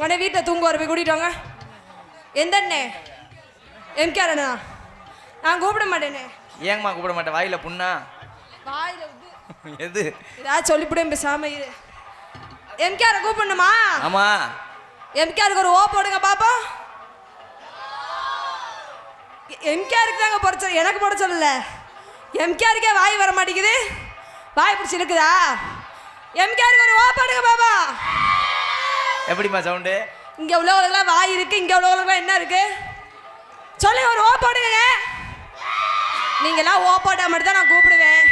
உடனே வீட்டில் தூங்க வர போய் கூட்டிட்டு வாங்க. எந்த அண்ணே? எம்கேஆர் அண்ணா. நான் கூப்பிட மாட்டேனே. ஏங்கம்மா கூப்பிட மாட்டேன்? வாயில புண்ணா? வாயில எது ஏதாவது சொல்லிவிடும் பேசாம இரு. எம்கேஆரை கூப்பிடணுமா? ஆமா. எம்கேஆருக்கு ஒரு ஓ போடுங்க பாப்பா. எம்கேஆருக்கு தாங்க போட சொல்ல, எனக்கு போட சொல்லல. எம்கேஆருக்கே வாய் வர மாட்டேங்குது. வாய் பிடிச்சி இருக்குதா? எம்கேஆருக்கு ஒரு ஓ போடுங்க பாப்பா. எப்படிமா சவுண்டு? இங்க உள்ளவங்களுக்குலாம் வாய் இருக்கு, இங்க உள்ளவங்களுக்குலாம் என்ன இருக்கு சொல்லுங்க. ஒரு ஓ போடுங்க. நீங்களாம் ஓ போட்டா மட்டும் தான் நான் கூப்பிடுவேன்.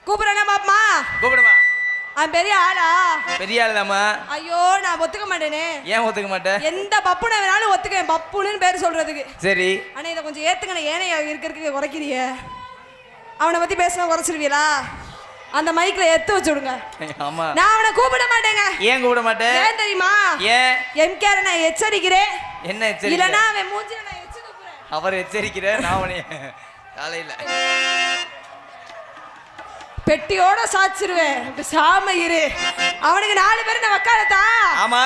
கூப்பிடுறேன்னா பாப்பமா. கூப்பிடுமா. அவன் பெரிய ஆளா? பெரிய ஆளுதாம்மா. ஐயோ நான் ஒத்துக்க மாட்டேனே. ஏன் ஒத்துக்க மாட்டேன்? எந்த பப்புனை வேணாலும் ஒத்துக்குவேன், பப்புன்னு பேர் சொல்றதுக்கு. சரி. ஆனா இதை கொஞ்சம் ஏத்துக்கணும். ஏனே இருக்கிறதுக்கு குறைக்கிறிய? அவனை பத்தி பேசினா குறைச்சிருவீங்களா? அந்த மைக்ல எடுத்து வச்சு விடுங்க. ஆமா. நான் அவனை கூப்பிட மாட்டேங்க. ஏன் கூப்பிட மாட்டேன்? ஏன் தெரியுமா? ஏன்? எம்கேஆர் நான் எச்சரிக்கிறேன். என்ன எச்சரிக்கை? இல்லனா அவன் மூஞ்சில நான் எச்சரிக்க போறேன். அவர் எச்சரிக்கிறேன், நான் அவனே காலையில பெட்டியோட சாச்சிருவேன். சாம இரு. அவனுக்கு 4 பேர் நான் வக்காலத்தா? ஆமா.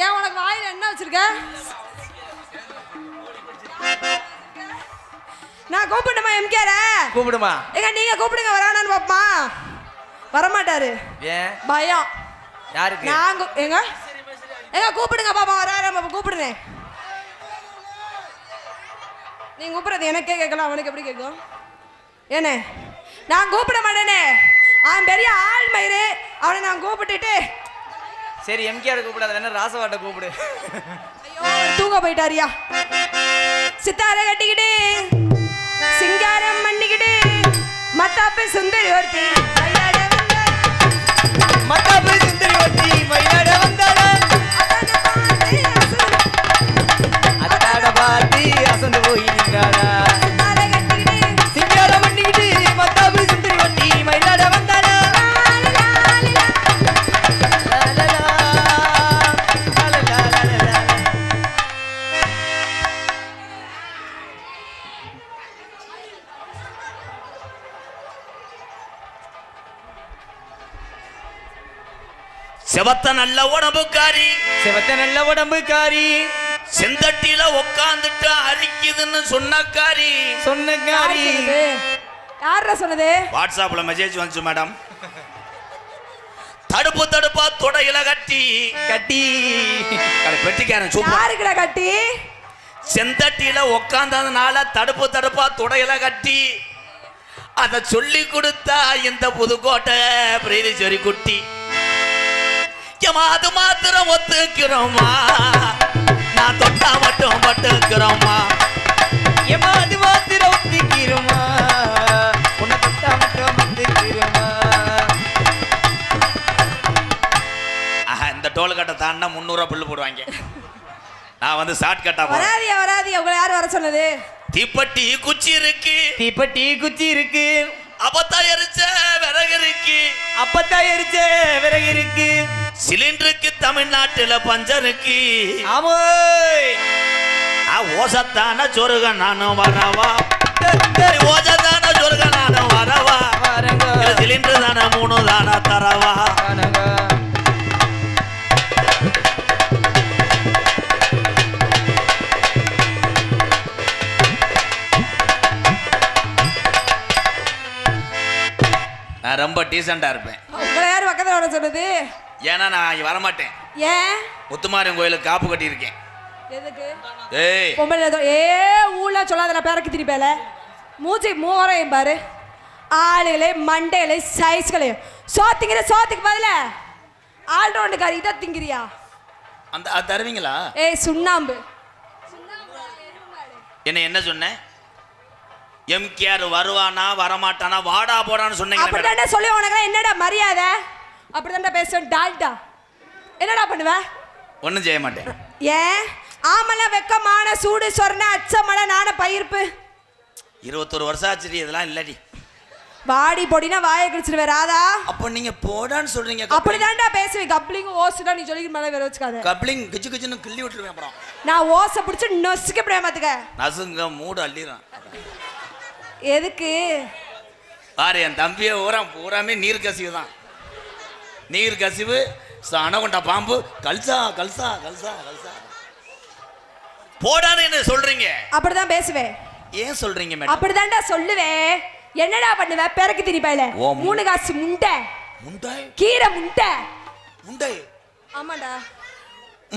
ஏன் உனக்கு வாயில என்ன வச்சிருக்க? நான் கூப்பிடுமா எம்கேஆர்? கூப்பிடுமா. ஏங்க நீங்க கூப்பிடுங்க. வரானான்னு பாப்பமா. வரமாட்டாரு. ஏன்? பயம். யாருக்கு? நாங்க ஏங்க கூப்பிடுங்க பாப்பா. வராம கூப்பிடுங்க. நீங்க கூப்பிடுறது எனக்கே கேட்கலாம், அவனுக்கு எப்படி கேட்கும்? ஏனே நான் கூப்பிட மாட்டேனே. அவன் பெரிய ஆள் மயிறு. அவனை நான் கூப்பிட்டுட்டு சரி எம்கேஆர் கூப்பிடாத, என்ன ராசவாட்ட கூப்பிடு. ஐயோ தூங்க போயிட்டாரியா. சித்தாரை கட்டிக்கிட்டு சிங்காரம் பண்ணிக்கிட்டு மத்தாப்பு சுந்தரி ஒருத்தி மத்தாப்பு சுந்தரி ஒருத்தி மயிலாட வந்தாளா. அத்தாட பார்த்து அசந்து போய் நின்றாளா. சிங்காரம் பண்ணிக்கிட்டு மத்தாப்பு சுந்தரி ஒருத்தி மயிலாட வந்தாளா. செவத்த நல்ல உடம்புக்காரி, செவத்த நல்ல உடம்புக்காரி, செந்தட்டில உட்காந்துட்டு அரிக்குதுன்னு சொன்னக்காரி. சொன்னக்காரி. யாரா சொன்னது? வாட்ஸ்அப்ல மெசேஜ் வந்துச்சு மேடம். தடுப்பு தடுப்பா தொடையில கட்டி கட்டி பெட்டிக்காரன் சூப்பர். யாருக்குடா கட்டி? செந்தட்டில உட்கார்ந்ததுனால தடுப்பு தடுப்பா தொடையில கட்டி அத சொல்லி கொடுத்தா இந்த புதுக்கோட்டை பிரீதேஸ்வரி குட்டி. அது மாத்திரம் ஒத்துக்கிறோமா, நான் தொட்டா மட்டும் பட்டுக்கிறோமா. அது மாத்திரம் ஒத்துக்கிறோமா, உன்னை தொட்டா மட்டும் பட்டுக்கிறோமா. இந்த டோல் கட்டை தாண்டா 300 பில்லு போடுவாங்க. நான் வந்து ஷார்ட் கட்டா வராதியா வராதியா. உங்களை யார் வர சொன்னது? தீப்பட்டி குச்சி இருக்கு, தீப்பட்டி குச்சி இருக்கு, அப்பத்தா எரிச்ச விறகு இருக்கு, அப்பத்தா எரிச்ச விறகு இருக்கு. சிலிண்டருக்கு தமிழ்நாட்டுல பஞ்சம் இருக்கு. ஆமோய் ஓசத்தான சொருக நானும் வரவா, ஓசத்தான சொருக நானும் வரவா, சிலிண்டர் தானே 3 தானே தரவா. நான் ரொம்ப டீசெண்டா இருப்பேன். உங்களை யார் பக்கத்துல வர சொன்னது? ஏன்னா நான் இங்க வரமாட்டேன். ஏன்? முத்துமாரியம்மன் கோயிலுக்கு காப்பு கட்டி இருக்கேன். எதுக்கு? ஏய் பொம்பளை ஊழ சொல்லாத. நான் பேரக்கு திருப்பேல மூச்சு மூவரையும் பாரு. ஆளுகளே மண்டைகளே சைஸ்களையும் சோத்திங்கிற சோத்துக்கு பதில ஆல்ரவுண்டுக்காரி இதை திங்கிறியா? அந்த தருவீங்களா? ஏய் சுண்ணாம்பு. என்ன சொன்னேன்? எம்கேஆர் வருவானா வரமாட்டானா வாடா போடான்னு சொன்னீங்க. அப்படிதான்டா சொல்லி உனக்கு என்னடா மரியாதை? அப்படிதான்டா பேசுவேன். டால்டா என்னடா பண்ணுவ? ஒன்றும் செய்ய மாட்டேன். ஏன்? ஆமல வெக்கமான சூடு சொர்ண அச்சமல நான பயிர்ப்பு. 21 வருஷம் ஆச்சு இதெல்லாம் இல்லடி. வாடி பொடினா வாயை கிழிச்சிருவே ராதா. அப்ப நீங்க போடான்னு சொல்றீங்க. அப்படிதான்டா பேசுவேன். கப்ளிங் ஓஸ்டா நீ சொல்லிக்கிற மேல வேற வச்சுக்காத. கப்ளிங் கிச்சு கிச்சுன்னு கிள்ளி விட்டுருவேன். அப்புறம் நான் ஓசை பிடிச்சி நொசுக்க பிரேமத்துக்க நசுங்க மூடு அள்ளிறான். எதுக்கு? பாரு என் தம்பியை பூராமே நீர் கசிவு தான். நீர் கசிவு அணகொண்டா பாம்பு கல்சா கல்சா கல்சா கல்சா போடான்னு என்ன சொல்றீங்க? அப்படிதான் பேசுவேன். ஏன் சொல்றீங்க மேடம்? அப்படிதான்டா சொல்லுவேன். என்னடா பண்ணுவ பெறக்கு திரிப்பாயில ஓ, 3 காசு முண்டை முண்டை கீரை முண்டை முண்டை. ஆமாடா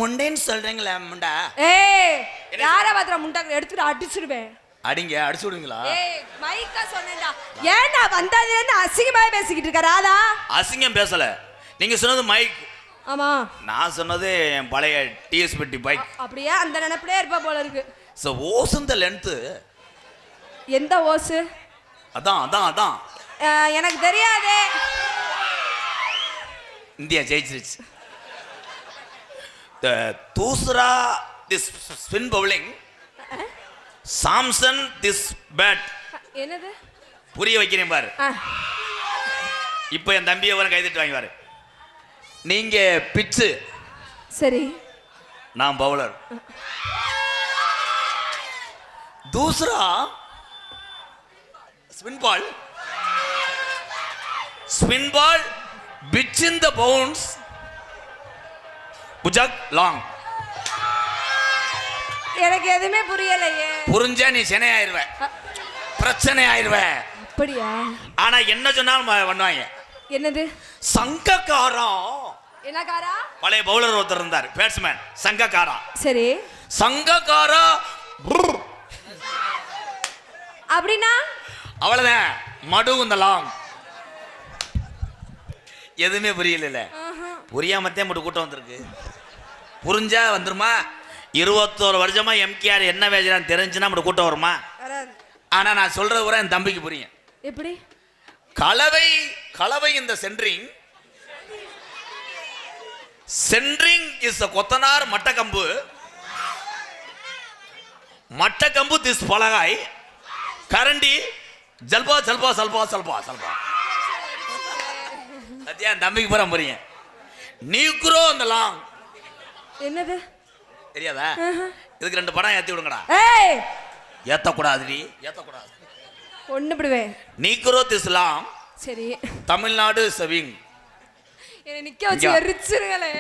முண்டைன்னு சொல்றீங்களா? முண்டா ஏய் யார பாத்திர முண்டை எடுத்துட்டு அடிச்சிடுவேன். அடிங்க அடிச்சு விடுவீங்களா? ஏய் மைக்கா சொன்னேன்டா. ஏன்டா வந்ததுல இருந்து அசிங்கமா பேசிக்கிட்டு இருக்க ராதா? அசிங்கம் பேசல. நீங்க சொன்னது மைக். ஆமா நான் சொன்னது என் பழைய டிஎஸ் பெட்டி பைக். அப்படியே அந்த நினைப்பிலே இருப்ப போல இருக்கு. சோ ஓசந்த லென்த் எந்த ஓசு? அதான் அதான் அதான் எனக்கு தெரியாதே. இந்தியா ஜெயிச்சிருச்சு. Doosra this spin bowling Samson this bat. என்னது? புரிய வைக்கிறேன் பாரு. இப்போ என் தம்பியை வர கைதிட்டு வாங்கி பாரு. நீங்க பிச்சு, சரி நான் பவுலர். दूसरा spin ball pitch in the bounce bujak long. எனக்கு எதுவுமே புரியலையே. புரிஞ்சா நீ சென்னை ஆயிருவ, பிரச்சனை ஆயிருவ. அப்படியா? ஆனா என்ன சொன்னாலும் பண்ணுவாங்க. என்னது? சங்கக்காரா. என்ன காரா? பழைய பவுலர் ஒருத்தர் இருந்தார், பேட்ஸ்மேன். சங்கக்காரா. சரி சங்கக்காரா அப்படின்னா அவ்வளவுதான். மடு இந்த லாங். எதுவுமே புரியல. புரியாமத்தே மட்டும் கூட்டம் வந்திருக்கு. புரிஞ்சா வந்துருமா? 21 வருஷமா எம்கேஆர் என்ன பேசுறான்னு தெரிஞ்சுன்னா மட்டும் கூட்டம் வருமா? ஆனா நான் சொல்றது கூட என் தம்பிக்கு புரியும். எப்படி? கலவை கலவை இந்த சென்ட்ரிங் சென்ட்ரிங் இஸ் கொத்தனார் மட்டக்கம்பு மட்டக்கம்பு திஸ் பலகாய் கரண்டி ஜல்பா ஜல்பா சல்பா சல்பா சல்பா. சத்தியா தம்பிக்கு போற புரியும். நீக்குறோ அந்த லாங். என்னது தெரியாதா? இதுக்கு 2 படம் ஏத்தி விடுங்கடா. ஏய் ஏத்தக்கூடாதுடி, ஏத்தக்கூடாது. ஒண்ணு விடுவேன். நீக்குறோ திஸ் லாங். சரி தமிழ்நாடு சவிங். என்ன நிக்க வச்சு எரிச்சிருங்களே.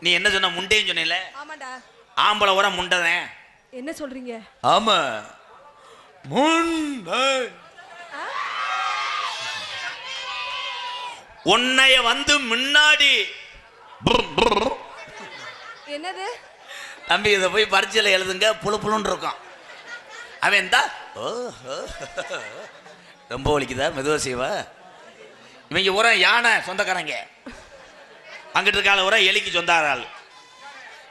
நீ என்ன சொன்ன? முண்டைன்னு சொன்னீல. ஆமாடா. ஆம்பளை வர முண்டதேன். என்ன சொல்றீங்க? ஆமா முண்டை. உன்னைய வந்து முன்னாடி. என்னது? தம்பி இதை போய் பரீட்சையில் எழுதுங்க. புழு புழுன்னு இருக்கும். அவன் தான் ரொம்ப வலிக்குதா, மெதுவா செய்வா. இவங்க ஊரா யானை சொந்தக்காரங்க, அங்கிட்டு இருக்கால ஊரா எலிக்கு சொந்தாராள்.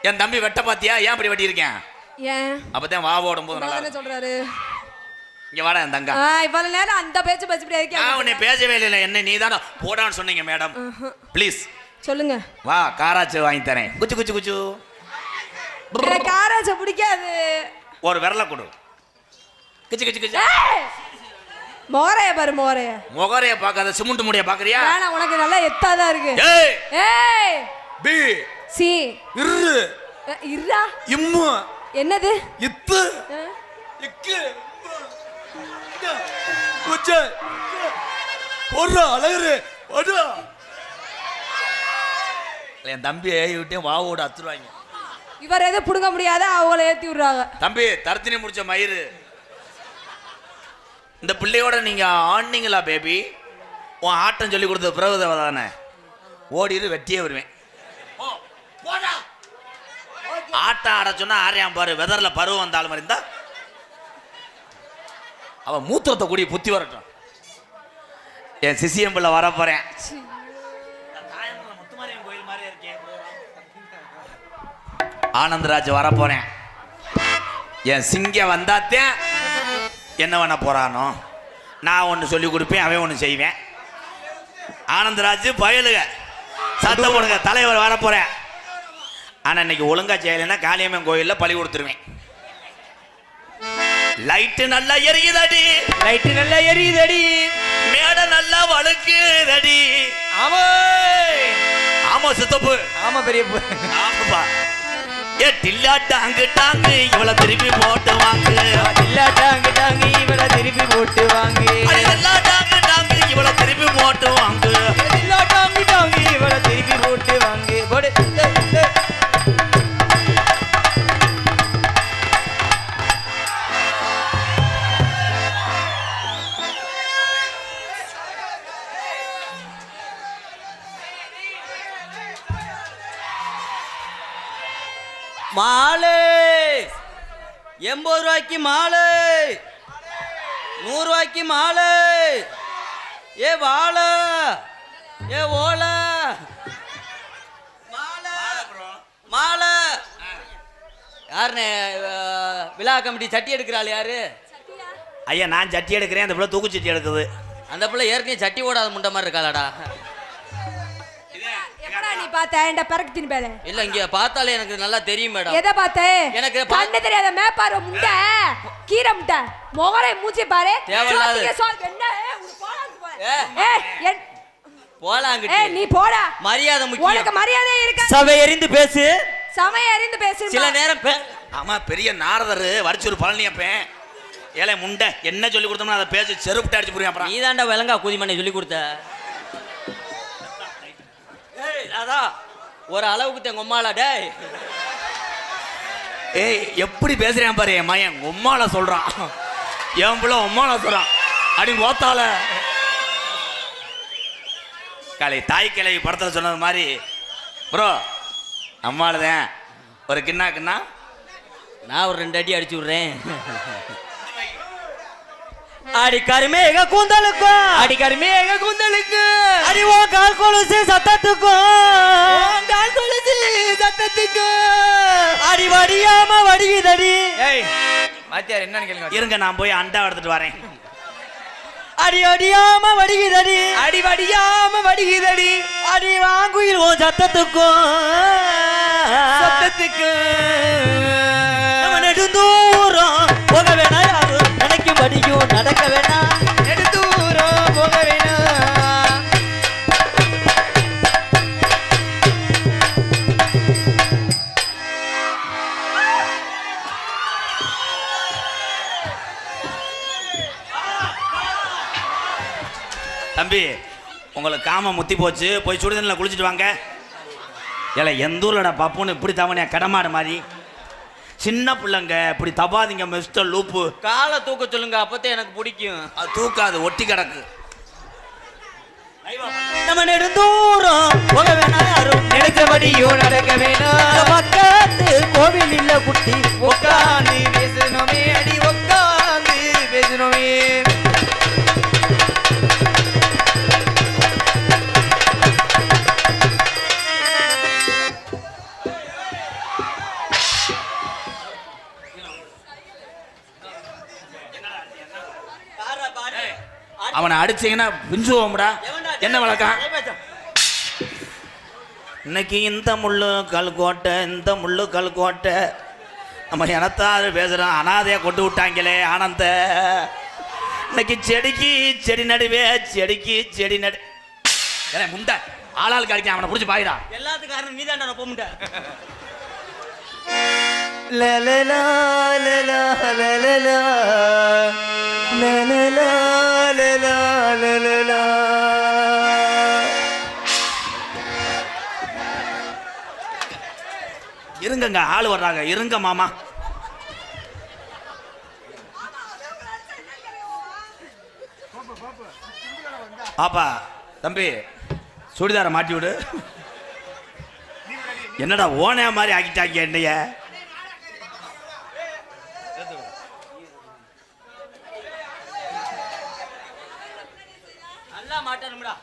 என் தம்பி வெட்ட பாத்தியா? ஏன் அப்படி வெட்டியிருக்கேன்? ஏன்? அப்பதான் வா ஓடும் போது நல்லா என்ன சொல்றாரு? இங்க வாடா என் தங்கா. இவ்வளவு நேரம் அந்த பேச்சு பேசிட்டு இருக்கேன். நான் உன்னை பேசவே இல்லை. என்ன நீ தானே போடான்னு சொன்னீங்க மேடம். ப்ளீஸ் சொல்லுங்க. வா காராச்சு வாங்கி தரேன். குச்சு குச்சு குச்சு. எனக்கு காராச்ச பிடிக்காது. ஒரு விரல கொடு. கிச்சு கிச்சு கிச்சு. மோரைய பாரு, மோரைய. முகரைய பார்க்காத, சிமெண்ட் முடிய பாக்குறியா? வேணாம், உனக்கு நல்லா எத்தாதான் இருக்கு. ஏய் ஏய் பி சி இரு இருடா. இம்மு என்னது? இத்து இக்கு குச்சு ஒரு அழகு ஒடா. என் தம்பி விட்டே வாவோட அத்துருவாங்க. இவர் எதை புடுங்க முடியாத அவங்கள ஏத்தி விடுறாங்க. தம்பி தர்த்தினி முடிச்ச மயிறு. இந்த பிள்ளையோட நீங்க ஆடினீங்களா பேபி? உன் ஆட்டம் சொல்லி கொடுத்தது பிரபுதேவ தானே. ஓடிடு வெட்டியே வருவேன். ஆட்டம் ஆட சொன்னா ஆரியாம் பாரு. வெதர்ல பருவம் வந்தாலும் மாதிரி இருந்தா அவன் மூத்திரத்தை கூடிய புத்தி வரட்டும். என் சிசியம்பிள்ள வர போறேன். ஆனந்தராஜ் வர போறேன். என் சிங்க வந்தாத்தேன் என்ன பண்ண போறானோ. நான் ஒன்று சொல்லி கொடுப்பேன், அவன் ஒன்று செய்வேன். ஆனந்தராஜ் பயலுக சத்தம் போடுங்க, தலைவர் வர போறேன். ஆனா இன்னைக்கு ஒழுங்கா செய்யலைன்னா காளியம்மன் கோயில்ல பழி கொடுத்துருவேன். லைட்டு நல்லா எரியுதடி, லைட்டு நல்லா எரியுதடி, மேடை நல்லா வழுக்குதடி. ஆமா ஆமா சித்தப்பு, ஆமா பெரியப்பா, ஆமாப்பா. ஏ டில்லா டாங்கு டாங்கு இவளை திருப்பி போட்டு வாங்கு. டில்லா டாங்கு டாங்கு இவளை திருப்பி போட்டு வாங்கு. டில்லா டாங்கு டாங்கு இவளை திருப்பி போட்டு வாங்கு. டில்லா டாங்கு டாங்கு இவளை திருப்பி போடு மாலை 80 ரூபாய்க்கு மாலை 100 ரூபாய்க்கு மாலை ஏ வாழை ஏ ஓலை மாலை மாலை யாருண்ணே விழா கமிட்டி சட்டி எடுக்கிறாள் யாரு ஐயா நான் சட்டி எடுக்கிறேன் அந்த பிள்ளை தூக்கு சட்டி எடுக்குது அந்த பிள்ளை ஏற்கனவே சட்டி ஓடாத முண்டை மாதிரி இருக்காளாடா எப்படா நீ பார்த்த இந்த பெரக்கு தினி பேல இல்ல இங்க பார்த்தாலே எனக்கு நல்லா தெரியும் மேடம் எதை பார்த்த எனக்கு கண்ணு தெரியாத மேப்பாரு முண்டை கீரை முண்டை முகரை மூஞ்சி பாரு தேவையில்லாத என்ன போலாங்கிட்டு நீ போடா மரியாதை முக்கியம் உனக்கு மரியாதை இருக்கா சபை எறிந்து பேசு சமய அறிந்து பேசு சில நேரம் ஆமா பெரிய நாரதர் வரிச்சூர் பழனியப்பேன் ஏழை முண்டை என்ன சொல்லி கொடுத்தோம்னா அதை பேசி செருப்புட்டு அடிச்சு புரியும் அப்புறம் நீ தாண்டா விலங்கா கூதிமண்ணை சொல்லி கொடுத்த அதான் ஒரு அளவுக்கு தங்க உம்மாளா டேய் ஏய் எப்படி பேசுறேன் பாரு என் மயன் உம்மால சொல்றான் என் பிள்ளை உம்மால சொல்றான் அடி ஓத்தால காலை தாய் கிளவி படத்தில் சொன்னது மாதிரி ப்ரோ அம்மாளுதான் ஒரு கிண்ணா நான் ஒரு 2 அடி அடிச்சு விடுறேன் அடி கருமேக கூந்தலுக்கும் அடி கருமேக கூந்தலுக்கும் அடி ஓ கால் கொலுசு சத்தத்துக்கும் கால் கொலுசு சத்தத்துக்கும் அடி வடியாம வடியுதடி ஏய் மாத்தியார் என்னன்னு கேளுங்க இருங்க நான் போய் அண்டா எடுத்துட்டு வரேன் அடி அடியாம வடியுதடி அடி வடியாம வடிகுதடி அடி வாங்குயில் ஓ சத்தத்துக்கும் நம்ம நெடுந்தூரம் போக வேணா யாரும் நினைக்கும் படியும் நடக்க வேணா நெடுந்தூரம் போக வேணாம் தம்பி உங்களுக்கு காம முத்தி போச்சு போய் சுடுதண்ணில் குளிச்சுட்டு வாங்க ஏல எந்த ஊர்லடா பப்புன்னு இப்படி தவணையா கடமாடு மாதிரி சின்ன பிள்ளைங்க இப்படி தபாதிங்க மிஸ்டர் லூப்பு காலை தூக்க சொல்லுங்க அப்பதான் எனக்கு பிடிக்கும் அது தூக்காது ஒட்டி கிடக்கு நம்ம நெடுந்தூரம் போக வேணா யாரும் நினைச்சபடியும் நடக்க வேணாம் பக்கத்து கோவில் இல்ல குட்டி உட்காந்து பேசணுமே அடி உட்காந்து பேசணுமே அவனை அடிச்சீங்கன்னா பிஞ்சுவோம்டா என்ன வழக்கம் இன்னைக்கு இந்த முள்ளு கல்கோட்டை இந்த முள்ளு கல்கோட்டை நம்ம இனத்தாரு பேசுகிறோம் அனாதையை கொண்டு விட்டாங்களே ஆனந்த இன்னைக்கு செடிக்கு செடி நடுவே செடிக்கு செடி நடு ஏன்னா முண்டை ஆளாள் கிடைக்க அவனை பிடிச்சி பாயிடா எல்லாத்துக்கும் காரணம் நீ தாண்டா போமுண்ட லலலா லலலா லலலா லலலா லலலா லலலா இருங்கங்க ஆள் வர்றாங்க இருங்க மாமா பாப்பா தம்பி சுடிதாரை மாட்டி விடு என்னடா ஓனையா மாதிரி ஆக்கிட்டாங்க என்னைய நல்லா மாட்டணும்டா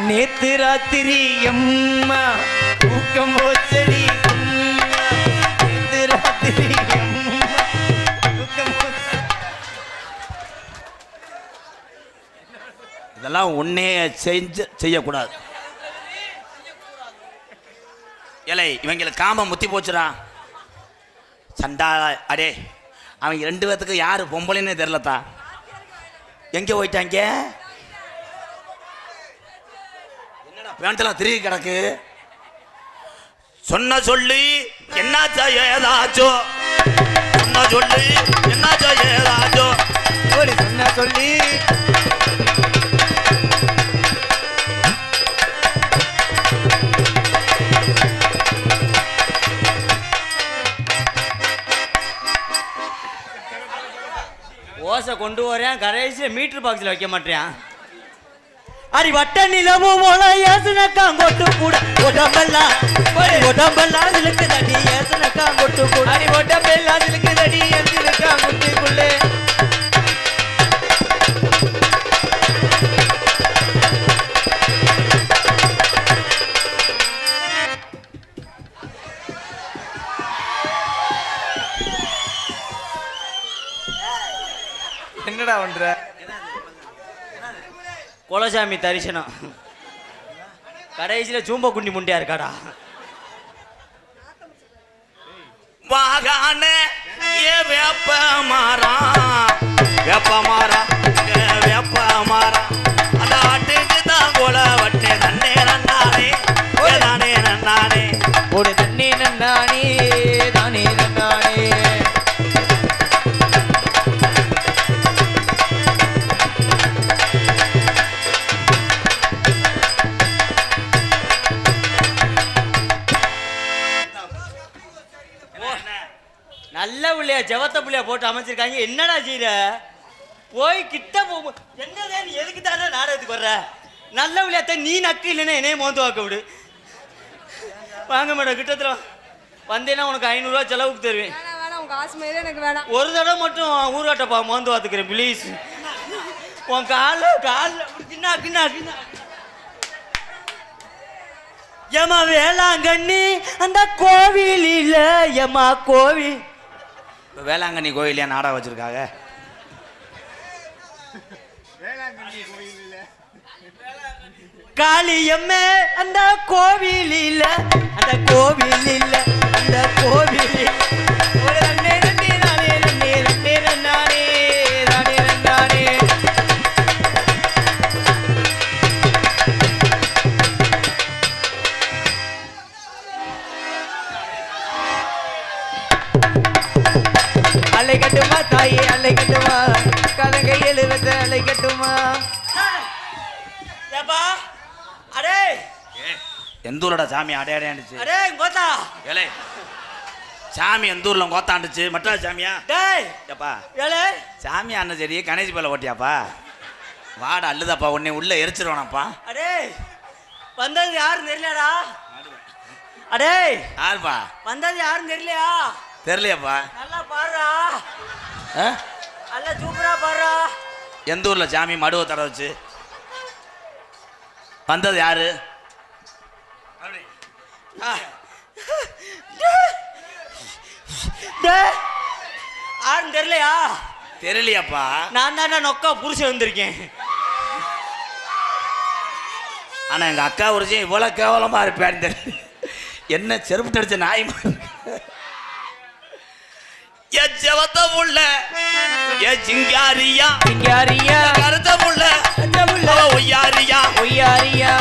நேத்து ராத்திரி அம்மா ஊக்கம் போச்சடி நேத்து ராத்திரி அம்மா ஊக்கம் இதெல்லாம் ஒன்னே செய்யக்கூடாது ஏலே இவங்களுக்கு காம முத்தி போச்சுடா சண்டா அடே அவங்க 2 பேத்துக்கு யாரு பொம்பளைன்னு தெரிலத்தா எங்கே போயிட்டாங்க என்னடா பேண்டெல்லாம் திரும்பி கிடக்கு சொன்ன சொல்லி என்னாச்சா ஏதாச்சோ சொன்ன சொல்லு என்னாச்சா ஏதாச்சோ ஓடி சொன்ன சொல்லி ஓசை கொண்டு வரேன் கடைசியில் மீட்டர் பாக்ஸில் வைக்க மாட்டேன். அடி வட்ட நிலவும் போல ஏசுனக்காங்கொட்டு கூட உடம்பெல்லாம் உடம்பெல்லாம் சிலுக்கு தடி ஏசுனக்காங்கொட்டு கூட அடி உடம்பெல்லாம் சிலுக்கு தடி ஏசுனக்காங்கொட்டுக்குள்ளே என்னடா பண்ற? குலசாமி தரிசனம் கடைசியில் சூம்ப குண்டி முண்டியா இருக்காடா. வாகான ஏ வேப்ப மாறா அந்த ஆட்டுக்கு தான் கொல வட்டே தண்ணே நன்னானே தானே நன்னானே ஒரு தண்ணி நன்னானே தானே நன்னானே நல்ல புள்ளையா ஜவத்த புள்ளையா போட்டு அமைச்சிருக்காங்க. என்னடா செய்யற? போய் கிட்ட போ. என்னதே நீ எதுக்கு தானே நாடகத்துக்கு வர்ற? நல்ல புள்ளையாத்த நீ நக்கு இல்லைன்னா என்னைய மோந்து வாக்க விடு. வாங்க மேடம் கிட்டத்துல வந்தேன்னா உனக்கு 500 ரூபா செலவுக்கு தருவேன். வேணாம் உங்க காசு மாதிரி எனக்கு வேணாம். ஒரு தடவை மட்டும் ஊராட்டப்பா மோந்து வாத்துக்கிறேன் ப்ளீஸ். உன் கால கிண்ணா கிண்ணா கிண்ணா ஏமா வேளாங்கண்ணி அந்த கோவில் இல்ல ஏமா கோவில். வேளாங்கண்ணி கோயிலையா நாடகம் வச்சிருக்காங்க? காளியம்மே அந்த கோவில் இல்ல அந்த கோவில் இல்ல அந்த கோவில் ஒரு நன்னே நன்னே நானே நன்னே நன்னே நன்னானே தானே நன்னானே அலை கட்டுமா தாயே அலை கட்டுமா கலங்கை எழுவத அலை கட்டுமா அடே எந்த ஊரோட சாமி அடையாடையாண்டுச்சு? அடே கோத்தா ஏலே சாமி எந்த ஊர்ல கோத்தாண்டுச்சு? மற்ற சாமியா? டேய் ஏப்பா ஏலே சாமி அண்ணன் சரி கணேசி பேல ஓட்டியாப்பா? வாட அல்லுதாப்பா உன்னை உள்ள எரிச்சிருவானப்பா. அடே வந்தது யாரும் தெரியலடா. அடே யாருப்பா வந்தது யாரும் தெரியலையா? தெரியலையாப்பா. நல்லா பாடுறா. ஆ? நல்லா சூப்பரா பாடுறா. எந்த ஊர்ல சாமி மடுவை தட வச்சு வந்தது யாரு? யாரும் தெரியலையா? தெரியலையாப்பா. நான் தானே நொக்கா புருஷன் வந்திருக்கேன். ஆனா எங்க அக்கா உரிச்சும் இவ்வளவு கேவலமா இருப்பேன் தெரியல. என்ன செருப்பு அடிச்ச நாய் என் செவத்த புள்ள என் சிங்காரியா சிங்காரியா கருத்த புள்ள ஒய்யாரியா ஒய்யாரியா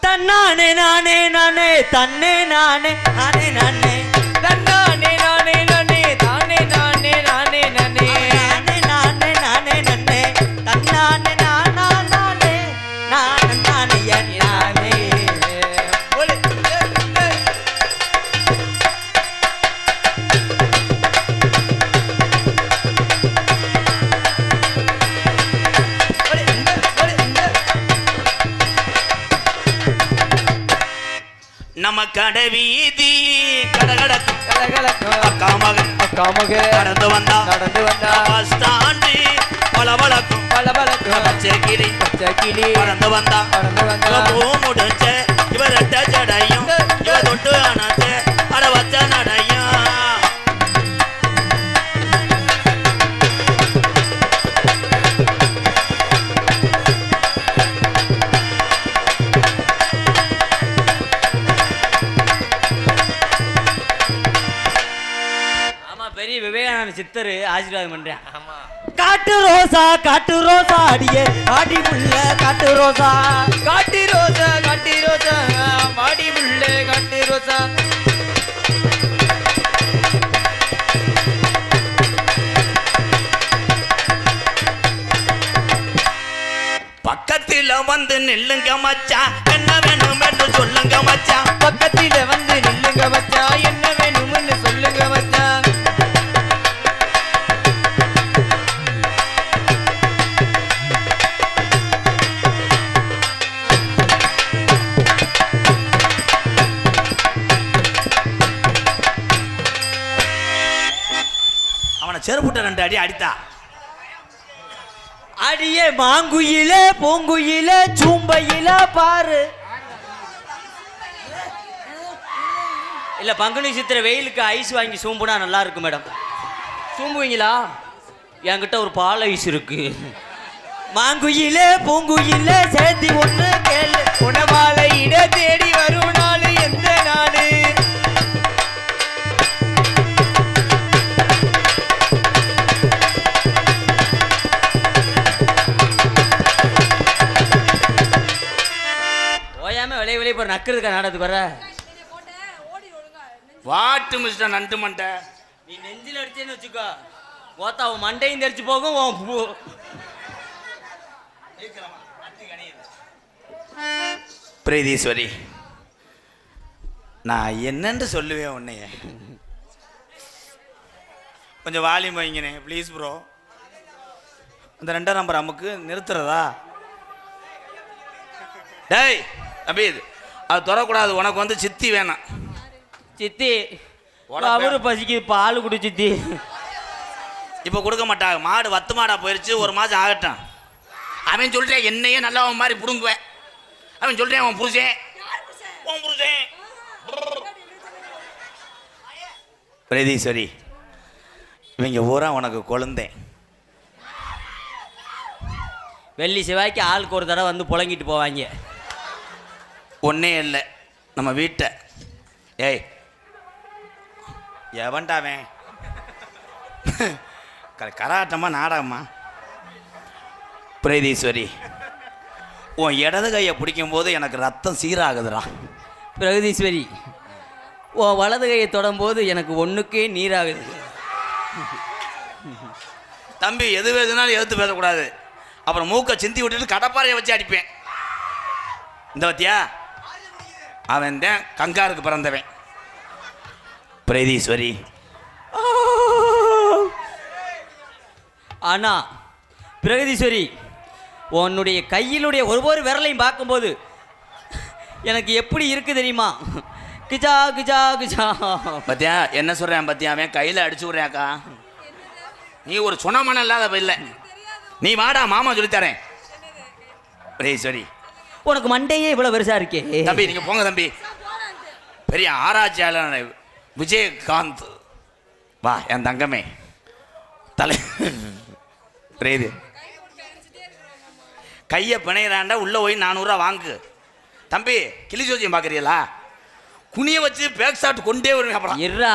தன்னானே நானே நானே தன்னே நானே நானே நானே தன்னானே நானே நானே தானே நானே நானே நானே நானே நானே நானே நானே தன்னானே நானா நானே நானே நானே என் நானே. நம்ம கடை வீதி கடகடக்கும் கலகலக்கும் அக்கா மகன் அக்காமக நடந்து வந்தா நடந்து வந்தா பஸ் ஸ்டாண்டு பளபளக்கும் பலபலக்கும் பச்சை கிளி கிளி பறந்து வந்தா பறந்து வந்தா இவ பூ முடிச்ச இவ ரெட்ட ஜடையும் இவ தொட்டு அணைச்ச அட வச்ச நடையும் நான் சித்தரு ஆசீர்வாதம் பண்றேன். ஆமா. காட்டு ரோசா அடியே ஆடி புள்ள காட்டு ரோசா காட்டு ரோசா மாடி புள்ள காட்டு ரோசா. பக்கத்தில் வந்து நில்லுங்க மச்சான், என்ன வேணும் என்று சொல்லுங்க மச்சான். பக்கத்தில வந்து நில்லுங்க மச்சான், என்ன வேணும்னு சொல்லுங்க மச்சான். அவனை செருப்புட்ட 2 அடி அடித்தா. அடியே மாங்குயிலே பூங்குயிலே சூம்பையில பாரு. இல்ல பங்குனி சித்திரை வெயிலுக்கு ஐஸ் வாங்கி சூம்புனா நல்லா இருக்கும் மேடம். சூம்புவீங்களா? என்கிட்ட ஒரு பால் ஐஸ் இருக்கு. மாங்குயிலே பூங்குயிலே சேர்த்தி ஒன்று கேளு. உணவாலை இட தேடி வரும் நாள் எந்த நாடு? ஓயாம விளைய போற நக்கிறதுக்கா நாடத்துக்கு வர. வாட்டு மிஸ்டர் நண்டு மண்டை. நீ நெஞ்சில் அடிச்சேன்னு வச்சுக்கோ, ஓத்தா உன் மண்டையும் தெரிச்சு போகும். பிரீதீஸ்வரி, நான் என்னன்னு சொல்லுவேன் உன்னைய. கொஞ்சம் வால்யூம் வைங்கண்ணே ப்ளீஸ் ப்ரோ. அந்த 2ஆம் நம்பர் அமுக்கு நிறுத்துறதா? டேய் அபீத், அது தொடக்கூடாது. உனக்கு வந்து சித்தி வேணாம். சித்தி அவரு பசிக்கு பால் குடி சித்தி. இப்போ கொடுக்க மாட்டாங்க. மாடு வத்து மாடா போயிடுச்சு, 1 மாதம் ஆகட்டும். அவன் சொல்கிறேன் என்னையே நல்லா அவன் மாதிரி பிடுங்குவேன். அவன் சொல்கிறேன் அவன் புருஷன் பிரீதீஸ்வரி, இவங்க ஊரா உனக்கு கொழுந்தேன். வெள்ளி செவ்வாய்க்கு ஆளுக்கு ஒரு தடவை வந்து புழங்கிட்டு போவாங்க. ஒன்றே இல்லை நம்ம வீட்டை. ஏய் எவன்டாவேன்? கராட்டமா நாடகமா? பிரீதீஸ்வரி, உன் இடது கையை பிடிக்கும் போது எனக்கு ரத்தம் சீராகுதுடா. பிரகதீஸ்வரி, ஓ வலது கையை தொடும்போது எனக்கு ஒன்றுக்கே நீராகுது. தம்பி எது எதுனாலும் எதிர்த்து பேசக்கூடாது. அப்புறம் மூக்கை சிந்தி விட்டுட்டு கடப்பாறையை வச்சு அடிப்பேன். இந்த பத்தியா, அவன் தான் கங்காருக்கு பிறந்தவன். பிரீதீஸ்வரி, ஆனா பிரகதீஸ்வரி, உன்னுடைய கையிலுடைய ஒவ்வொரு விரலையும் பார்க்கும்போது எனக்கு எப்படி இருக்கு தெரியுமா? கிஜா கிஜா கிஜா. பத்தியா என்ன சொல்கிறேன் பத்தியா? அவன் கையில் அடிச்சு விட்றேன்க்கா. நீ ஒரு சுனமனம் இல்லாத இல்லை. நீ வாடா, மாமா சொல்லித்தரேன். பிரீதீஸ்வரி, உனக்கு மண்டையே இவ்வளோ பெருசா இருக்கே. தம்பி நீங்கள் போங்க தம்பி. பெரிய ஆராய்ச்சியாளர் விஜயகாந்த் வா என் தங்கமே. பிரீது கையை பிணையிறாண்டா உள்ளே போய் 400 ரூபா வாங்கு. தம்பி கிளி ஜோசியம் பார்க்குறீங்களா? குனியை வச்சு பேக் ஷாட் கொண்டே வருவேன். அப்புறம் இருறா,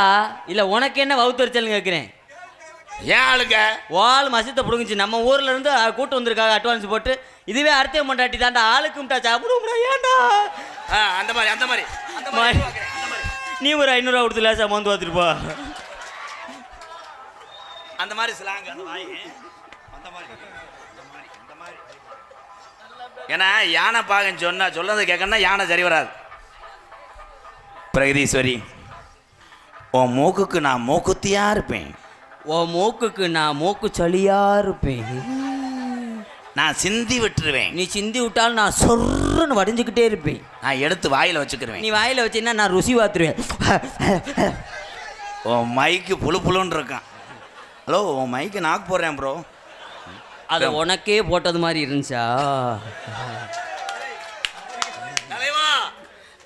இல்லை உனக்கு என்ன வவுத்தரிச்சல்னு கேட்குறேன். ஏன் ஆளுங்க வால் மசத்தை பிடுங்குச்சு. நம்ம ஊர்ல இருந்து கூட்டு வந்திருக்காங்க அட்வான்ஸ் போட்டு. இதுவே அர்த்தம் பண்ணாட்டி தாண்டா ஆளுக்கு முட்டா சாப்பிடுவோம்டா. ஏன்டா அந்த மாதிரி அந்த மாதிரி அந்த மாதிரி அந்த மாதிரி நீ ஒரு 500 ரூபா கொடுத்து லேசா மந்து பார்த்துருப்பா. அந்த மாதிரி சிலாங்க அந்த வாய் அந்த மாதிரி அந்த மாதிரி. ஏன்னா யானை பாகன் சொன்னதை கேட்கணும்னா யானை சரி வராது. பிரகதீஸ்வரி, உன் மூக்குக்கு நான் மூக்குத்தியா இருப்பேன். உன் மூக்குக்கு நான் மூக்கு சளியா இருப்பேன். நான் சிந்தி விட்டுருவேன். நீ சிந்தி விட்டாலும் நான் சொர்ன்னு வடிஞ்சுக்கிட்டே இருப்பேன். நான் எடுத்து வாயில் வச்சுக்கிருவேன். நீ வாயில் வச்சீங்கன்னா நான் ருசி பார்த்துருவேன். உன் மைக்கு புழு புழுன்னு இருக்கான். ஹலோ, உன் மைக்கு நாக்கு போடுறேன் ப்ரோ. அது உனக்கே போட்டது மாதிரி இருந்துச்சா? தலைவா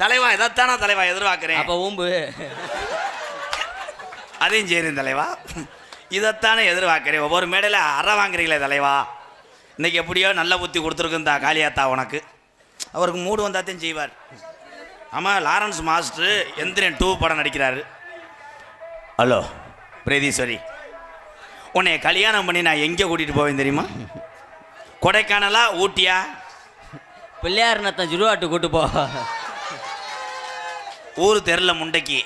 தலைவா இதைத்தானா தலைவா எதிர்பார்க்குறேன். அப்போ ஊம்பு அதையும் சரி தலைவா, இதைத்தானே எதிர்பார்க்குறேன். ஒவ்வொரு மேடையில் அற வாங்குறீங்களே தலைவா. இன்றைக்கி எப்படியோ நல்ல புத்தி கொடுத்துருக்குந்தா காளியாத்தா உனக்கு. அவருக்கு மூடு வந்தாத்தையும் செய்வார். ஆமாம், லாரன்ஸ் மாஸ்டர் எந்திரன் 2 படம் நடிக்கிறாரு. ஹலோ பிரீதீஸ்வரி, உன்னை கல்யாணம் பண்ணி நான் எங்கே கூட்டிகிட்டு போவேன் தெரியுமா? கொடைக்கானலா ஊட்டியா? பிள்ளையார் நத்தம் ஜுருவாட்டு கூட்டு போ. ஊர் தெருல முண்டைக்கு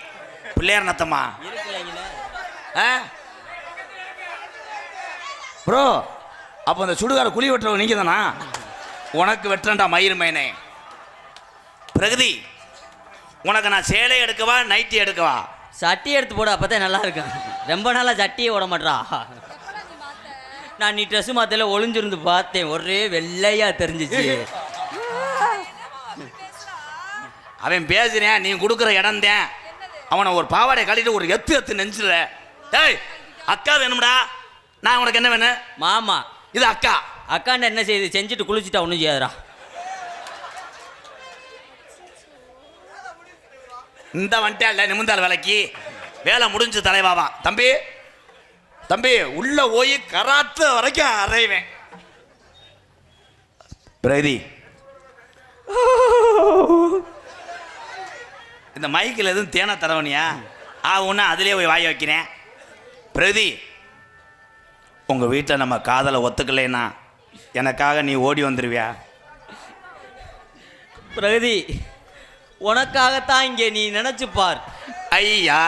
பிள்ளையார் நத்தமா? ப்ரோ அப்போ அந்த சுடுகார குழி வெட்டுறவங்க நீங்கள் தானா? உனக்கு வெட்டுறேன்டா மயிர் மேனே. பிரகதி உனக்கு நான் சேலை எடுக்கவா நைட்டி எடுக்கவா? சட்டி எடுத்து போட, அப்பதான் நல்லா இருக்கும். ரொம்ப நாளாக சட்டியே ஓட மாட்டா. நான் நீ ட்ரெஸ் மாத்தையில ஒளிஞ்சிருந்து பார்த்தேன், ஒரே வெள்ளையா தெரிஞ்சிச்சு. அவன் பேசுறேன், நீ கொடுக்குற இடம் தான். அவனை ஒரு பாவாடை கட்டிட்டு ஒரு எத்து நெஞ்சிட. ஏய் அக்கா வேணும்டா. நான் உனக்கு என்ன வேணும்? மாமா. இது அக்கா. அக்காண்ட என்ன செய்யுது? செஞ்சுட்டு குளிச்சுட்டா ஒன்றும் செய்யாதுடா. இந்த வந்துட்டே இல்லை நிமிந்தாள் வேலைக்கு. வேலை முடிஞ்சு தலைவாவா. தம்பி தம்பி உள்ள போய் கராத்து வரைக்கும் அறைவேன். பிரதி இந்த மைக்கில் எதுவும் தேனை தரவனியா? ஒன்று அதிலே போய் வாய் வைக்கிறேன். பிரதி உங்கள் வீட்டில் நம்ம காதலை ஒத்துக்கலைன்னா எனக்காக நீ ஓடி வந்துடுவியா? பிரகதி உனக்காகத்தான் இங்கே, நீ நினைச்சு பார். ஐயா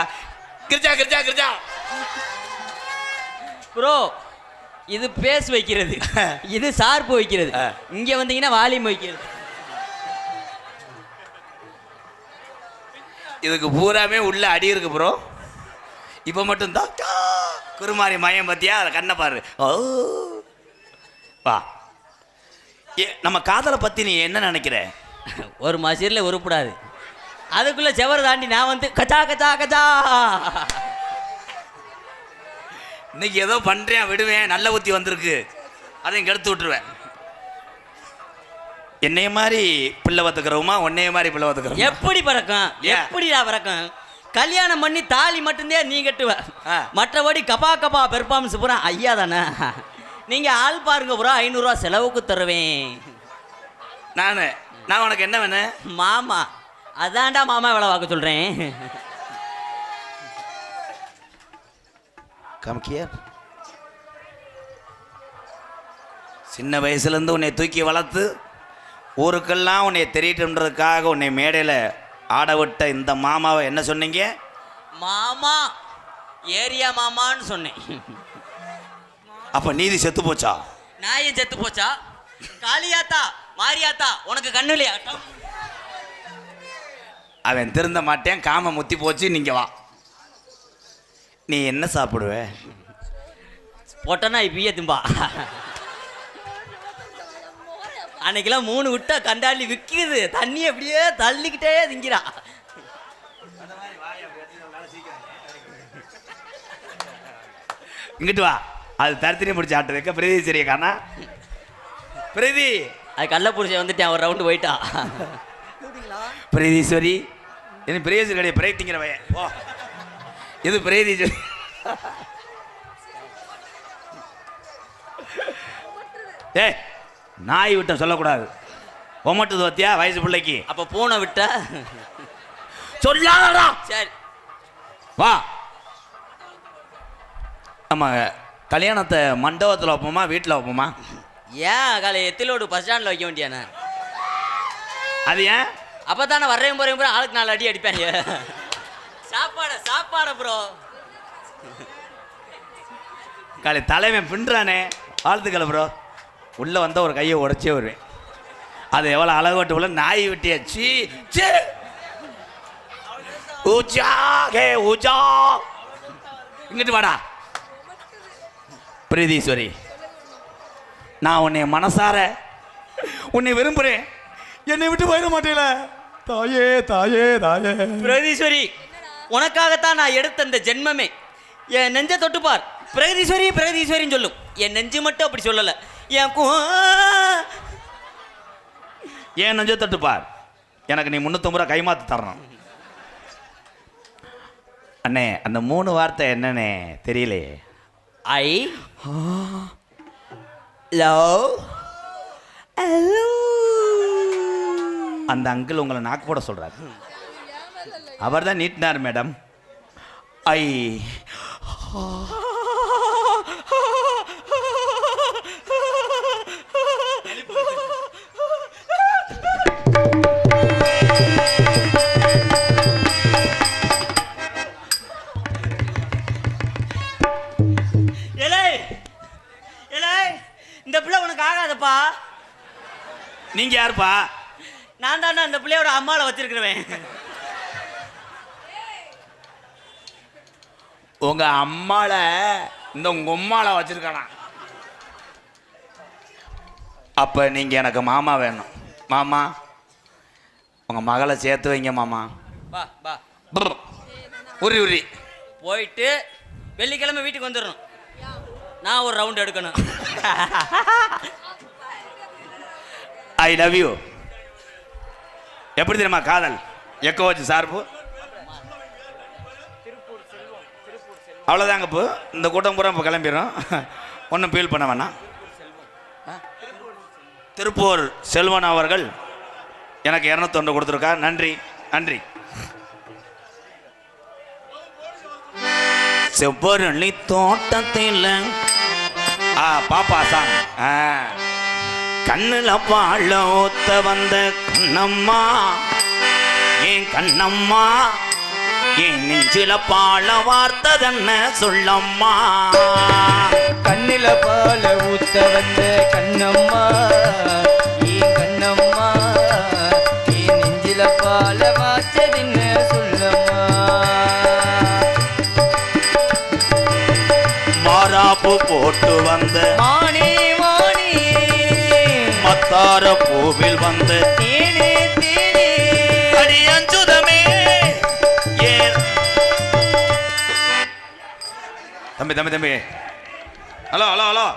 கிரிஜா கிரிஜா கிரிஜா ப்ரோ, இது பேஸ் வைக்கிறது, இது சார்பு வைக்கிறது. இங்க வந்தீங்கன்னா வால்யூம் வைக்கிறது. இதுக்கு பூராமே உள்ள அடி இருக்கு ப்ரோ. இப்போ மட்டும் தான் குருமாரி மயம் பத்தியா அதை கண்ணை பாரு. ஓ வா. நம்ம காதலை பத்தி நீ என்ன நினைக்கிற? ஒரு மசீரில் உருப்படாது. அதுக்குள்ள செவர் தாண்டி நான் வந்து கச்சா கச்சா கச்சா. இன்னைக்கு ஏதோ பண்றேன் விடுவேன், நல்ல புத்தி வந்திருக்கு, அதையும் கெடுத்து விட்டுருவேன். என்னைய மாதிரி பிள்ளை பார்த்துக்கிறோமா உன்னைய மாதிரி பிள்ளை பார்த்துக்கிறோம்? எப்படி பறக்கும்? எப்படிடா பறக்கும்? கல்யாணம் பண்ணி தாலி மட்டும்தான் நீ கட்டுவ, மற்றபடி கபா கபா பெர்ஃபார்மன்ஸ் பூரா ஐயா தானே. நீங்க ஆள் பாருங்க பூரா 500 ரூபா செலவுக்கு தருவேன். நான் உனக்கு என்ன வேணும்? மாமா. அதான்டா மாமா வேலை பார்க்க சொல்றேன். சின்ன வயசுலேருந்து உன்னை தூக்கி வளர்த்து ஊருக்கெல்லாம் உன்னை தெரியட்டுன்றதுக்காக உன்னை மேடையில் ஆட விட்ட இந்த மாமாவை என்ன சொன்னீங்க? மாமா, ஏரியா மாமான்னு சொன்னேன். அப்போ நீதி செத்து போச்சா? நாயும் செத்து போச்சா? காளியாத்தா மாரியாத்தா உனக்கு கண்ணு இல்லையா? அவன் திருந்த மாட்டேன், காம முத்தி போச்சு. நீங்கள் வா. நீ என்ன சாப்பிடுவ? போட்டனா இப்பயே திம்பா. அன்னைக்கெல்லாம் 3 விட்டா கண்டாலி விற்கிது, தண்ணி அப்படியே தள்ளிக்கிட்டே திங்கிறா. இங்கிட்டு வா. அது தரத்தினே முடிச்சு ஆட்டு வைக்க. பிரதி சரியா காணா? பிரதி அது கள்ளப்புருஷன் வந்துட்டேன், ஒரு ரவுண்டு போயிட்டா. பிரதீஸ்வரி என்ன பிரேசர் கிடையாது, பிரேத்திங்கிற பையன். ஓ இது பிரதீஸ்வரி. ஏய் நாய் விட்ட சொல்லக்கூடாது. ஒமட்டுது வத்தியா வயசு பிள்ளைக்கு. அப்போ பூனை விட்ட சொல்லாதடா. சரி வா. நம்ம கல்யாணத்தை மண்டபத்தில் வைப்போமா வீட்டில் வைப்போமா? ஏன் காலை எத்திலோடு பஸ் ஸ்டாண்டில் வைக்க வேண்டியானே? அது ஏன்? அப்போ தானே வர்றேன் போகிறேன் ப்ரோ, ஆளுக்கு 4 அடி அடிப்பாங்க. சாப்பாடு ப்ரோ. காலை தலைவன் பின்றானே. வாழ்த்துக்களை ப்ரோ. உள்ளே வந்தால் ஒரு கையை உடச்சே வருவேன். அது எவ்வளோ அழகோட்டு உள்ள நாய் விட்டியாச்சு. ஊச்சா கே ஊச்சா. இங்கிட்டு வாடா. பிரீதீஸ்வரி நான் உன்னை மனசார உன்னை விரும்புகிறேன். என்னை விட்டு போயிட மாட்டேல. தாயே தாயே தாயே. பிரகதீஸ்வரி உனக்காகத்தான் நான் எடுத்த இந்த ஜென்மமே. என் நெஞ்சை தொட்டுப்பார். பிரகதீஸ்வரி பிரகதீஸ்வரின்னு சொல்லும். என் நெஞ்சு மட்டும் அப்படி சொல்லலை. என் நெஞ்சை தொட்டுப்பார். எனக்கு நீ 350 ரூபா கைமாத்து தரணும். அண்ணே அந்த 3 வார்த்தை என்னன்னே தெரியலையே. I love. அந்த அங்கிள் உங்களை நாக்கு போட சொல்றாரு. அவர் தான் நீட்டினார் மேடம். ஐ ஏலே ஏலே இந்த பிள்ளை உனக்கு ஆகாதப்பா. நீங்க யாருப்பா? நான் தானே அந்த பிள்ளையோட அம்மாவை வச்சிருக்கிறேன். உங்க அம்மால இந்த உங்க உம்மால வச்சிருக்கானா? அப்ப நீங்க எனக்கு மாமா வேணும். மாமா உங்க மகளை சேர்த்து வைங்க மாமா. வா வா புர். உரி உரி போயிட்டு வெள்ளிக்கிழமை வீட்டுக்கு வந்துடணும். நான் ஒரு ரவுண்ட் எடுக்கணும். I love you. எப்படி தெரியுமா காதல்? எக்கோ வச்சு சார்பு. அவ்வளோதாங்க. இப்போ இந்த கூட்டம் பூரா இப்போ கிளம்பிடும். ஒன்றும் ஃபீல் பண்ண வேணாம். திருப்பூர் செல்வன் அவர்கள் எனக்கு 201 கொடுத்துருக்கா. நன்றி நன்றி. செவ்வரளி தோட்டத்தில் பாப்பா சாங். கண்ணுல பாழ ஊத்த வந்த கண்ணம்மா, ஏன் கண்ணம்மா, என் நெஞ்சில பாழ வார்த்ததென்ன சொல்லம்மா. கண்ணில பால ஊத்த வந்த கண்ணம்மா, ஏன் கண்ணம்மா, என் நெஞ்சில பால வாச்சதென்ன சொல்லம்மா. மாறாப்பு போட்டு வந்த மானே மானே, மத்தார பூவில் வந்து தேனே தேனே, அடி அஞ்சுதமே. ஏன் தம்பி தம்பி தம்பி, ஹலோ ஹலோ ஹலோ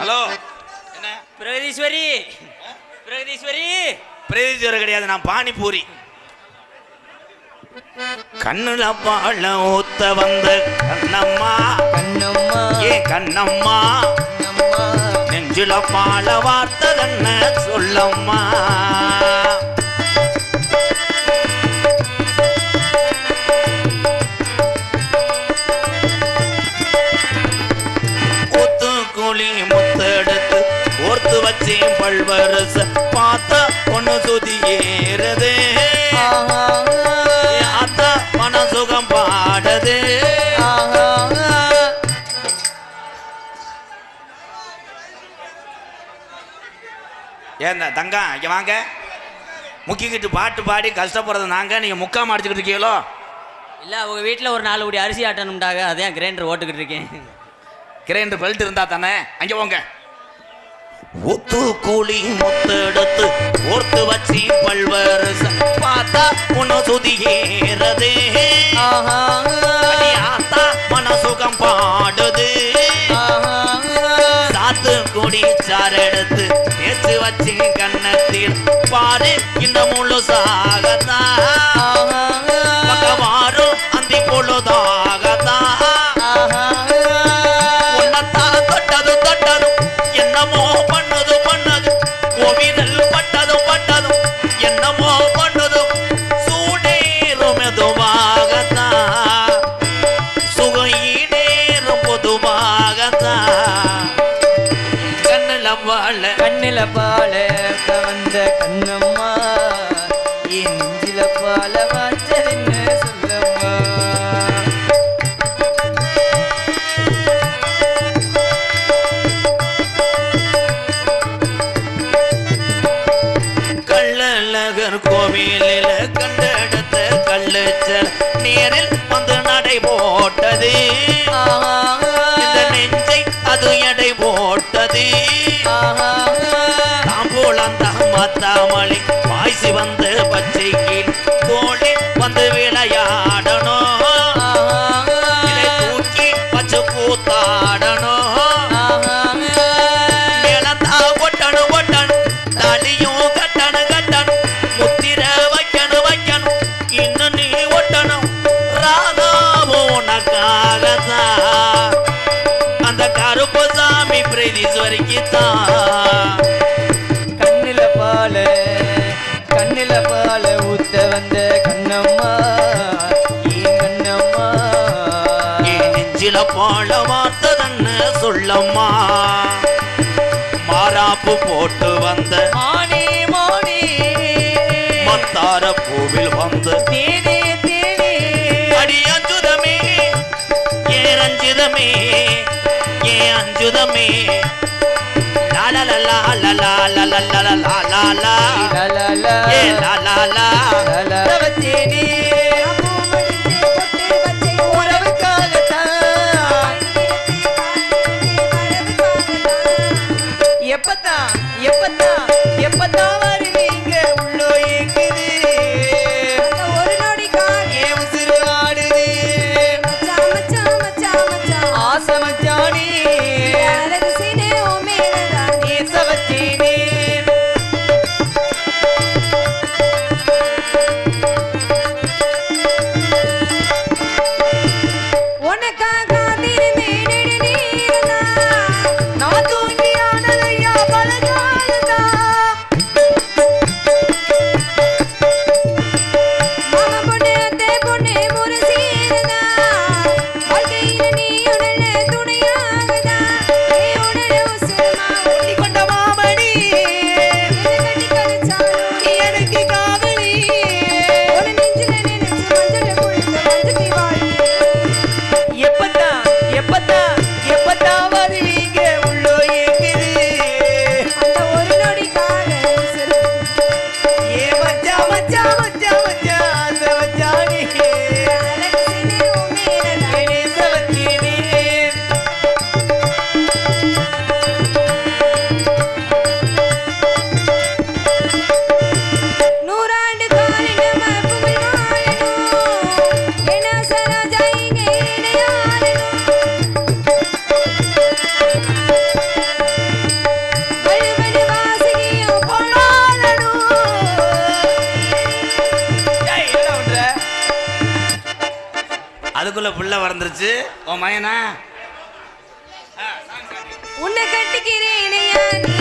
ஹலோ, என்ன பிரகதீஸ்வரி பிரகதீஸ்வரி. பிரதீஸ்வரர் கிடையாது, நான் பானிபூரி. கண்ணுல பாழ ஊத்த வந்த கண்ணம்மா, கண்ணம்மா, ஏ கண்ணம்மா, கண்ணம்மா, நெஞ்சில பாழ வார்த்ததென்ன சொல்லம்மா. கூலி முத்தெடுத்து ஓர்த்து வச்சே பல்வரச பார்த்த பொண்ணு சுதி ஏறது. அத்த மனசுகம் பாடுது. ஏன் தங்கா இங்க வாங்க. முக்கிக்கிட்டு பாட்டு பாடி கஷ்டப்படுறது நாங்க, நீங்க முக்காம அடிச்சுக்கிட்டு இருக்கீங்களோ? இல்லை, அவங்க வீட்டில் ஒரு 4 கோடி அரிசி ஆட்டணும்டாக, அதான் கிரைண்டர் ஓட்டுக்கிட்டு இருக்கேன். கிரைண்டர் பெல்ட் இருந்தா தானே. அங்க போங்க. ஒத்து கூலி முத்தெடுத்து ஓர்த்து வச்சி பல்வரச பார்த்தா உன்ன சுதி ஏறது. ஆத்தா மனசுகம் பாடுது. சாத்து குடி சாரெடுத்து தேச்சு வச்சி கண்ணத்தில் பாரு இந்த முழு சாகத்தா. பக்கவாரும் அந்தி பொழுதாகத்தா. என்னமோ பண்ணது பண்ணது, கோவிதல் பட்டதும் பட்டதும் என்னமோ பண்ணது. சூடேறும் மெதுவாகத்தான், சுகையீடேறும் பொதுவாகத்தான். கண்ணில வாழ கண்ணில பால வந்த கண்ணம்மா, என் நெஞ்சில பால வாச்சதென்ன சொல்லம்மா. கள்ளழகர் கோவிலில் கண்டெடுத்த கள்ளுச்சல் நேரில் வந்து நடை போட்டது. இந்த நெஞ்சை அது எடை போட்டது. தாம்பூலந்தான் மாத்தாமலி பாய்ச்சி வந்து பச்சைக்கு தோழி வந்து விளையாடணும். இதை தூக்கி பச்சை கூத்தாடணும். மேலத்தா ஒட்டணும் ஒட்டணும், தடியும் கட்டணும் கட்டணும், முத்திர வைக்கணும் வைக்கணும், இன்னும் நீ ஒட்டணும். ராதாவும் உனக்காகத்தான், அந்த கருப்பு சாமி பிரதீஸ்வரிக்கு தான். கண்ணில பால ஊத்த வந்த கண்ணம்மா, ஏன் கண்ணம்மா, என் நெஞ்சில பாழ வார்த்ததென்ன சொல்லம்மா. மாறாப்பு போட்டு வந்த மானே மானே, மத்தா மந்தார பூவில் வந்து தேனே தேனே அடி அஞ்சுதமே ஏ ரஞ்சிதமே ஏ அஞ்சுதமே லா லா லா லா லா லா லா லா லா லா லா லா லலலா ஏ லா லா லா லலவச்சேனே உறவுக்காகத்தான் எப்பத்தான் எப்பத்தான் எப்பத்தான் வருவீங்க உள்ளோ ஏங்குது ஒரு நொடிக்காக ஏன் உசுறு ஆடுது மச்சான் மச்சான் மச்சான் மச்சான் ஆசை மச்சானே அழகு சீனே ஓ மேலதான் நேசவச்சேனே உனக்காக காத்திருந்தேன் நெடுநேரம்தான். நான் தூங்கியானதையா பலகாலதான் மாமா பொண்ணு அத்தை பொண்ணு முரசீரதான். வாழ்க்கையில நீ உடல துணையாகதான். நீ உடல உசுரமா நீ கொண்ட மாமணி என்னை கட்டி கழிச்சாலும் நீ எனக்கு காவலி உன் நெஞ்சில நினைச்சு மஞ்சள குளித்த மஞ்சத்தி வாழி. எப்பத்தான் எப்பத்தான் எப்பத்தான் வருவீங்க உள்ளோ ஏங்குது அந்த ஒரு நொடிக்காக உசுரு. ஏ மச்சான் மச்சான் மச்சான் மச்சான் ஆசை மச்சானே அழகு சீனே ஓ மேலதான் நேசவச்சேனே நூறாண்டு காலம் நம்ம புகழ் வாழணும். ஏன்னா சரோஜா இங்கே இணையாளணும். வழுவழு வாசகியும் பொல்லாளணும். ஏய் என்ன பண்ற அதுக்குள்ள புள்ள வளர்ந்துருச்சு உன் மயனா உன்னை கட்டிக்கிறேன் ஐயா நீ